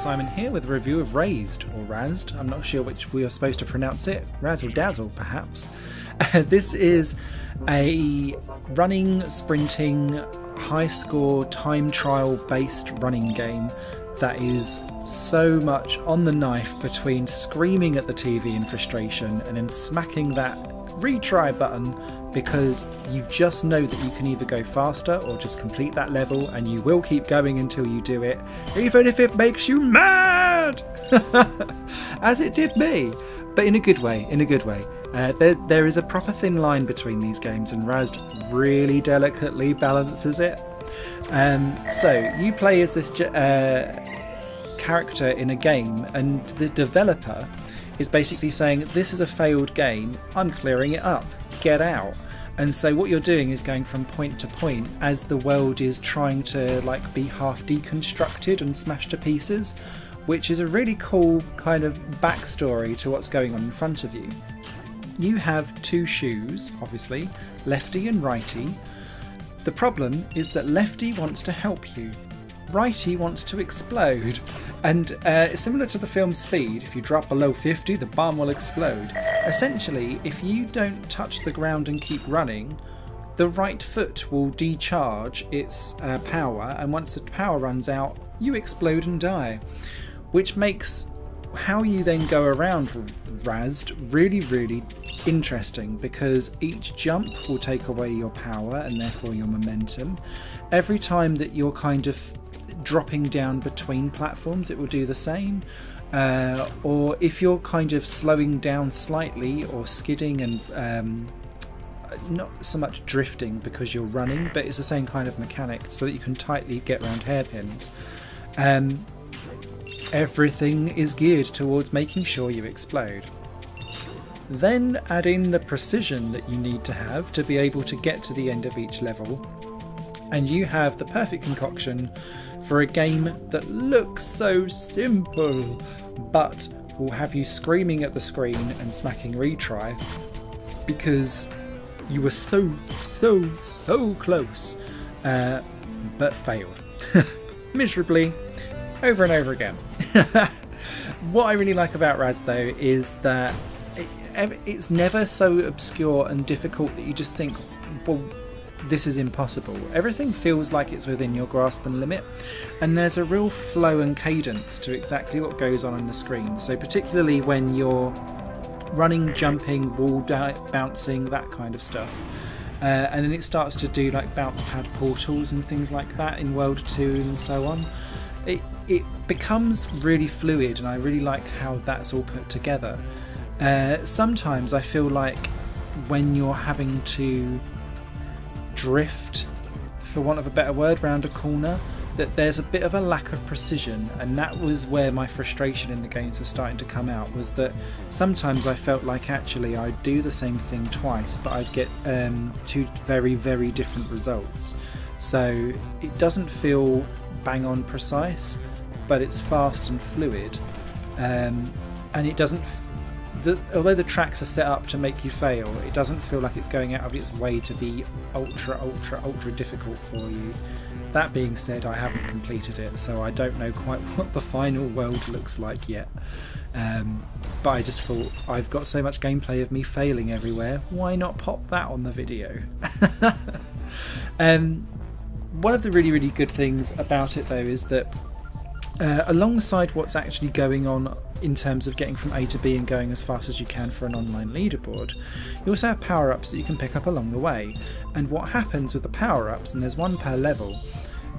Simon here with a review of Razed, or Razed. I'm not sure which we are supposed to pronounce it. Razzle Dazzle, perhaps. This is a running, sprinting, high score, time trial based running game that is so much on the knife between screaming at the TV in frustration and then smacking that retry button because you just know that you can either go faster or just complete that level, and you will keep going until you do it, even if it makes you mad. As it did me, but in a good way. There is a proper thin line between these games, and Razed really delicately balances it. So you play as this character in a game, and the developer is basically saying, this is a failed game, I'm clearing it up, get out. And so what you're doing is going from point to point as the world is trying to be half deconstructed and smashed to pieces, which is a really cool kind of backstory to what's going on in front of you. You have two shoes, obviously, lefty and righty. The problem is that lefty wants to help you, righty wants to explode, and similar to the film Speed, if you drop below 50 the bomb will explode. Essentially, if you don't touch the ground and keep running, the right foot will decharge its power, and once the power runs out you explode and die, which makes how you then go around Razed really interesting, because each jump will take away your power and therefore your momentum. Every time that you're kind of dropping down between platforms, it will do the same, or if you're kind of slowing down slightly or skidding and not so much drifting because you're running, but it's the same kind of mechanic so that you can tightly get around hairpins. Everything is geared towards making sure you explode. Then add in the precision that you need to have to be able to get to the end of each level, and you have the perfect concoction for a game that looks so simple but will have you screaming at the screen and smacking retry because you were so close, but failed miserably over and over again. What I really like about Razed though is that it's never so obscure and difficult that you just think, well, this is impossible. Everything feels like it's within your grasp and limit, and there's a real flow and cadence to exactly what goes on the screen. So particularly when you're running, jumping, wall bouncing, that kind of stuff, and then it starts to do bounce pad portals and things like that in World 2 and so on. It becomes really fluid, and I really like how that's all put together. Sometimes I feel like when you're having to drift, for want of a better word, round a corner, that there's a bit of a lack of precision, and that was where my frustration in the games was starting to come out, was that sometimes I felt like actually I'd do the same thing twice but I'd get two very different results. So it doesn't feel bang on precise, but it's fast and fluid, and it doesn't although the tracks are set up to make you fail, it doesn't feel like it's going out of its way to be ultra difficult for you. That being said, I haven't completed it, so I don't know quite what the final world looks like yet, but I just thought, I've got so much gameplay of me failing everywhere, why not pop that on the video? One of the really good things about it though is that alongside what's actually going on in terms of getting from A to B and going as fast as you can for an online leaderboard, you also have power-ups that you can pick up along the way. And what happens with the power-ups, and there's one per level,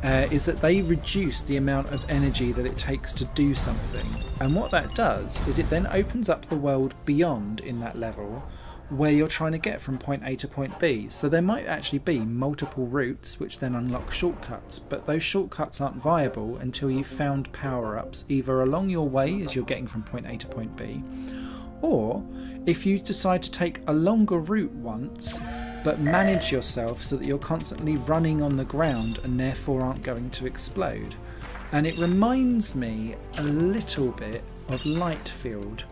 is that they reduce the amount of energy that it takes to do something. And what that does is it then opens up the world beyond in that level, where you're trying to get from point A to point B. So there might actually be multiple routes which then unlock shortcuts, but those shortcuts aren't viable until you've found power-ups either along your way as you're getting from point A to point B, or if you decide to take a longer route once but manage yourself so that you're constantly running on the ground and therefore aren't going to explode. And it reminds me a little bit of Lightfield,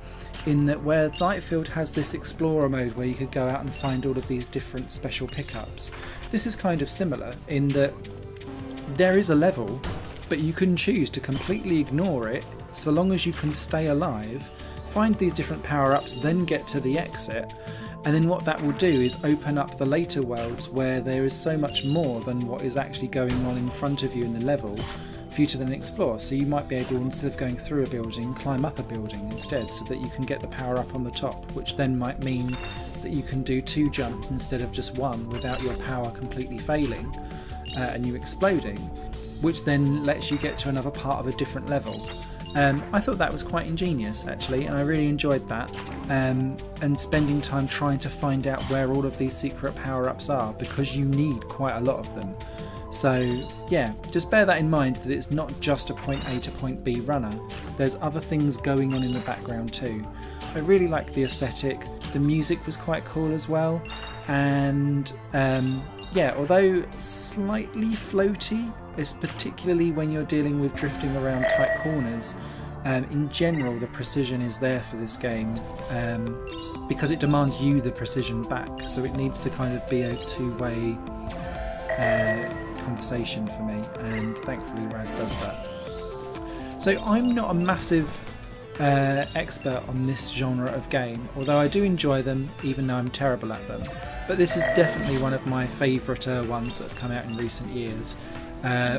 in that where Lightfield has this explorer mode where you could go out and find all of these different special pickups. This is kind of similar in that there is a level, but you can choose to completely ignore it so long as you can stay alive, find these different power-ups, then get to the exit. And then what that will do is open up the later worlds where there is so much more than what is actually going on in front of you in the level for you to then explore. So you might be able, instead of going through a building, climb up a building instead, so that you can get the power up on the top, which then might mean that you can do 2 jumps instead of just 1 without your power completely failing and you exploding, which then lets you get to another part of a different level. I thought that was quite ingenious actually, and I really enjoyed that, and spending time trying to find out where all of these secret power-ups are, because you need quite a lot of them. So yeah, just bear that in mind, that it's not just a point A to point B runner. There's other things going on in the background too. I really liked the aesthetic, the music was quite cool as well, and yeah, although slightly floaty, it's particularly when you're dealing with drifting around tight corners, in general the precision is there for this game, because it demands you the precision back, so it needs to kind of be a two-way conversation for me, and thankfully Raz does that. So I'm not a massive expert on this genre of game, although I do enjoy them even though I'm terrible at them, but this is definitely one of my favourite ones that have come out in recent years.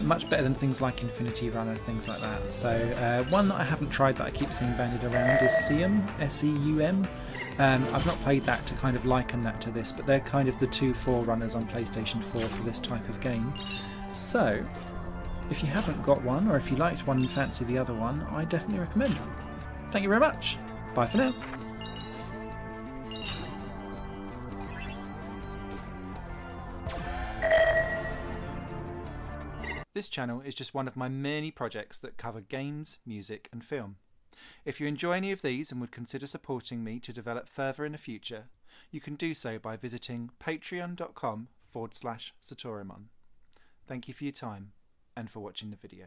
Much better than things like Infinity Runner, things like that. So one that I haven't tried that I keep seeing bandied around is Seum, S-E-U-M. I've not played that to kind of liken that to this, but they're kind of the 2 forerunners on PlayStation 4 for this type of game. So if you haven't got one, or if you liked one and fancy the other one, I definitely recommend them. Thank you very much. Bye for now. This channel is just one of my many projects that cover games, music and film. If you enjoy any of these and would consider supporting me to develop further in the future, you can do so by visiting patreon.com/Satorimon. Thank you for your time and for watching the video.